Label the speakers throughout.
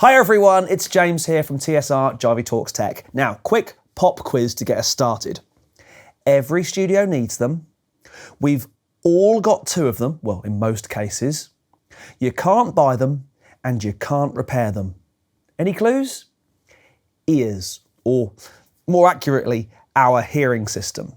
Speaker 1: Hi everyone, it's James here from TSR Jivey Talks Tech. Now, quick pop quiz to get us started. Every studio needs them. We've all got two of them, well, in most cases. You can't buy them and you can't repair them. Any clues? Ears, or more accurately, our hearing system.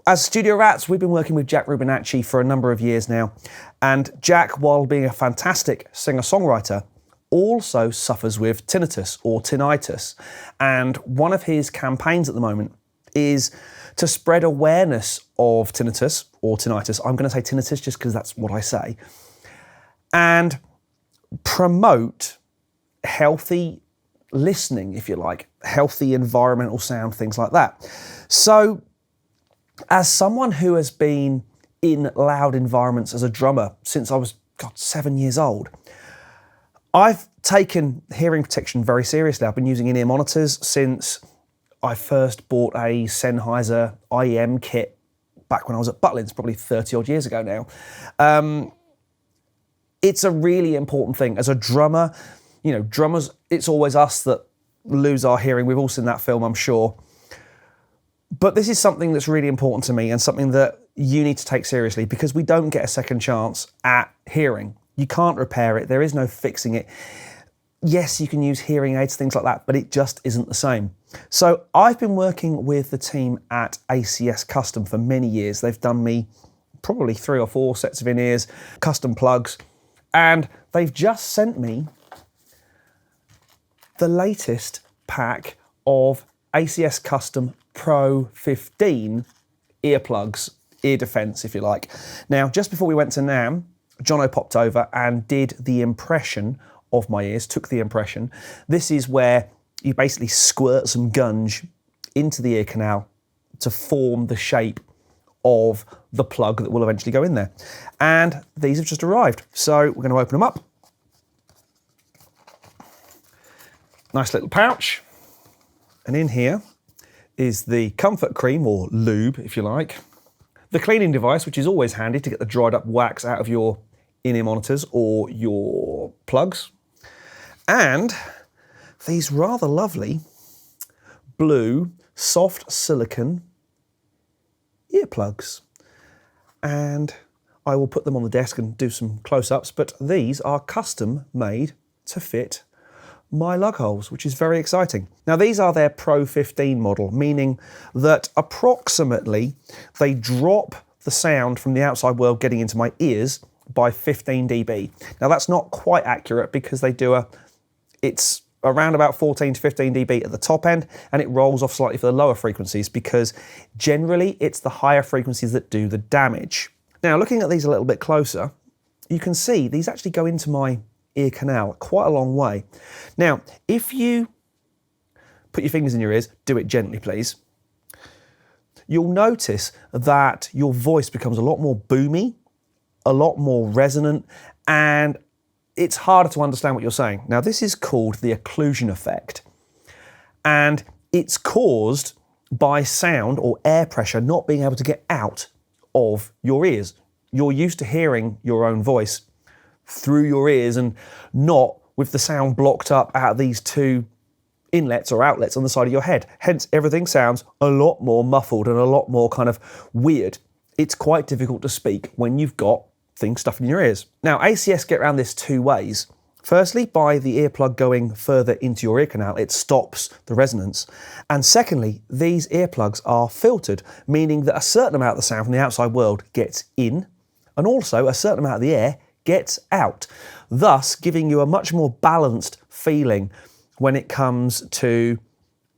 Speaker 1: As Studio Rats, we've been working with Jack Rubinacci for a number of years now, and Jack, while being a fantastic singer-songwriter, also suffers with tinnitus or tinnitus. And one of his campaigns at the moment is to spread awareness of tinnitus or tinnitus. I'm going to say tinnitus just because that's what I say. And promote healthy listening, if you like, healthy environmental sound, things like that. So, as someone who has been in loud environments as a drummer since I was, 7 years old, I've taken hearing protection very seriously. I've been using in-ear monitors since I first bought a Sennheiser IEM kit back when I was at Butlins, probably 30 odd years ago now. It's a really important thing. As a drummer, you know, drummers, it's always us that lose our hearing. We've all seen that film, I'm sure. But this is something that's really important to me and something that you need to take seriously because we don't get a second chance at hearing. You can't repair it. There is no fixing it. Yes, you can use hearing aids, things like that, but it just isn't the same. So I've been working with the team at ACS Custom for many years. They've done me probably 3 or 4 sets of in-ears, custom plugs, and they've just sent me the latest pack of ACS Custom Pro 15 earplugs, ear defense, if you like. Now, just before we went to NAMM, Jono popped over and did the impression of my ears, took the impression. This is where you basically squirt some gunge into the ear canal to form the shape of the plug that will eventually go in there. And these have just arrived. So we're going to open them up. Nice little pouch. And in here is the comfort cream, or lube, if you like. The cleaning device, which is always handy to get the dried up wax out of your in-ear monitors or your plugs. And these rather lovely blue soft silicone earplugs. And I will put them on the desk and do some close-ups, but these are custom made to fit my lug holes, which is very exciting. Now, these are their Pro 15 model, meaning that approximately they drop the sound from the outside world getting into my ears by 15 dB. Now, that's not quite accurate because they do it's around about 14 to 15 dB at the top end, and it rolls off slightly for the lower frequencies because generally it's the higher frequencies that do the damage. Now, looking at these a little bit closer, you can see these actually go into my ear canal quite a long way. Now, if you put your fingers in your ears, do it gently, please. You'll notice that your voice becomes a lot more boomy, a lot more resonant, and it's harder to understand what you're saying. Now, this is called the occlusion effect, and it's caused by sound or air pressure not being able to get out of your ears. You're used to hearing your own voice through your ears and not with the sound blocked up out of these two inlets or outlets on the side of your head. Hence, everything sounds a lot more muffled and a lot more kind of weird. It's quite difficult to speak when you've got things stuffed in your ears. Now, ACS get around this 2 ways. Firstly, by the earplug going further into your ear canal, it stops the resonance. And secondly, these earplugs are filtered, meaning that a certain amount of the sound from the outside world gets in, and also a certain amount of the air gets out, thus giving you a much more balanced feeling when it comes to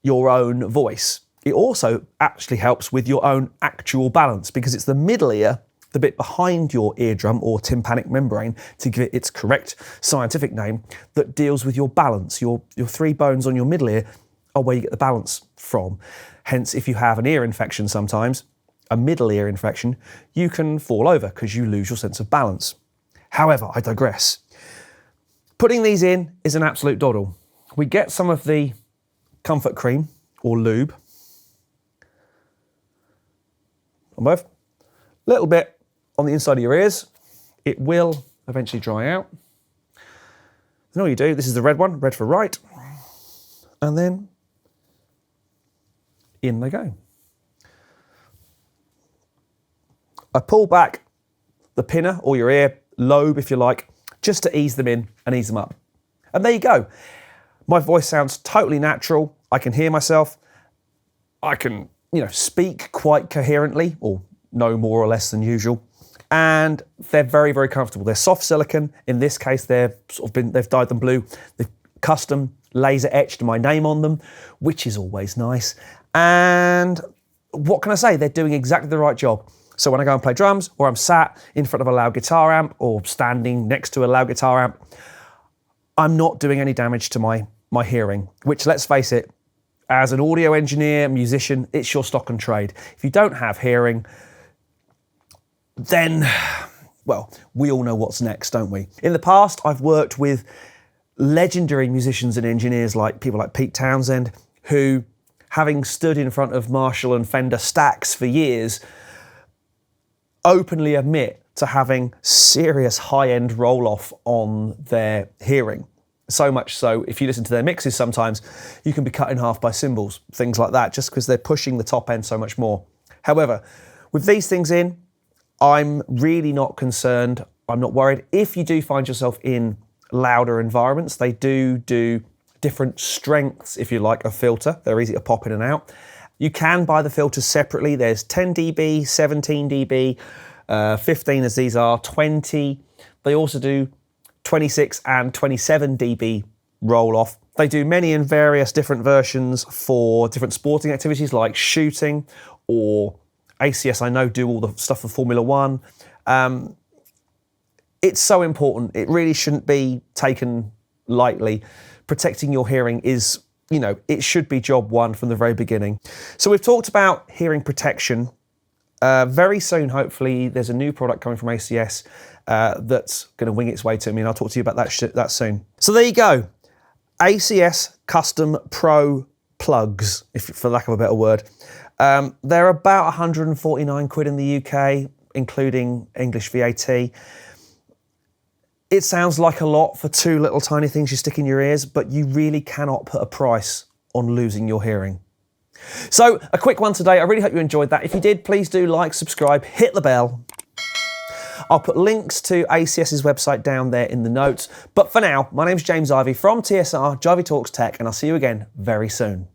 Speaker 1: your own voice. It also actually helps with your own actual balance because it's the middle ear, the bit behind your eardrum or tympanic membrane, to give it its correct scientific name, that deals with your balance. Your 3 bones on your middle ear are where you get the balance from. Hence, if you have an ear infection sometimes, a middle ear infection, you can fall over because you lose your sense of balance. However, I digress. Putting these in is an absolute doddle. We get some of the comfort cream or lube on both. Little bit on the inside of your ears. It will eventually dry out. Then all you do, this is the red one, red for right, and then in they go. I pull back the pinner or your ear lobe, if you like, just to ease them in and ease them up. And there you go. My voice sounds totally natural. I can hear myself. I can, speak quite coherently, or no more or less than usual. And they're very, very comfortable. They're soft silicone. In this case, they've dyed them blue. They've custom laser etched my name on them, which is always nice. And what can I say? They're doing exactly the right job. So when I go and play drums, or I'm sat in front of a loud guitar amp, or standing next to a loud guitar amp, I'm not doing any damage to my hearing, which, let's face it, as an audio engineer, musician, it's your stock and trade. If you don't have hearing, then, well, we all know what's next, don't we? In the past, I've worked with legendary musicians and engineers like people like Pete Townsend, who, having stood in front of Marshall and Fender stacks for years, openly admit to having serious high-end roll-off on their hearing. So much so, if you listen to their mixes sometimes, you can be cut in half by cymbals, things like that, just because they're pushing the top end so much more. However, with these things in, I'm really not concerned. I'm not worried. If you do find yourself in louder environments, they do different strengths, if you like, of filter. They're easy to pop in and out. You can buy the filters separately. There's 10 dB, 17 dB, 15 as these are, 20. They also do 26 and 27 dB roll off. They do many and various different versions for different sporting activities like shooting, or ACS, I know, do all the stuff for Formula One. It's so important. It really shouldn't be taken lightly. Protecting your hearing is, it should be job one from the very beginning. So we've talked about hearing protection. Very soon, hopefully, there's a new product coming from ACS that's going to wing its way to me, and I'll talk to you about that soon. So there you go. ACS Custom Pro Plugs, for lack of a better word. They're about 149 quid in the UK, including English VAT. It sounds like a lot for two little tiny things you stick in your ears, but you really cannot put a price on losing your hearing. So a quick one today. I really hope you enjoyed that. If you did, please do like, subscribe, hit the bell. I'll put links to ACS's website down there in the notes. But for now, my name's James Ivey from TSR, Jivey Talks Tech, and I'll see you again very soon.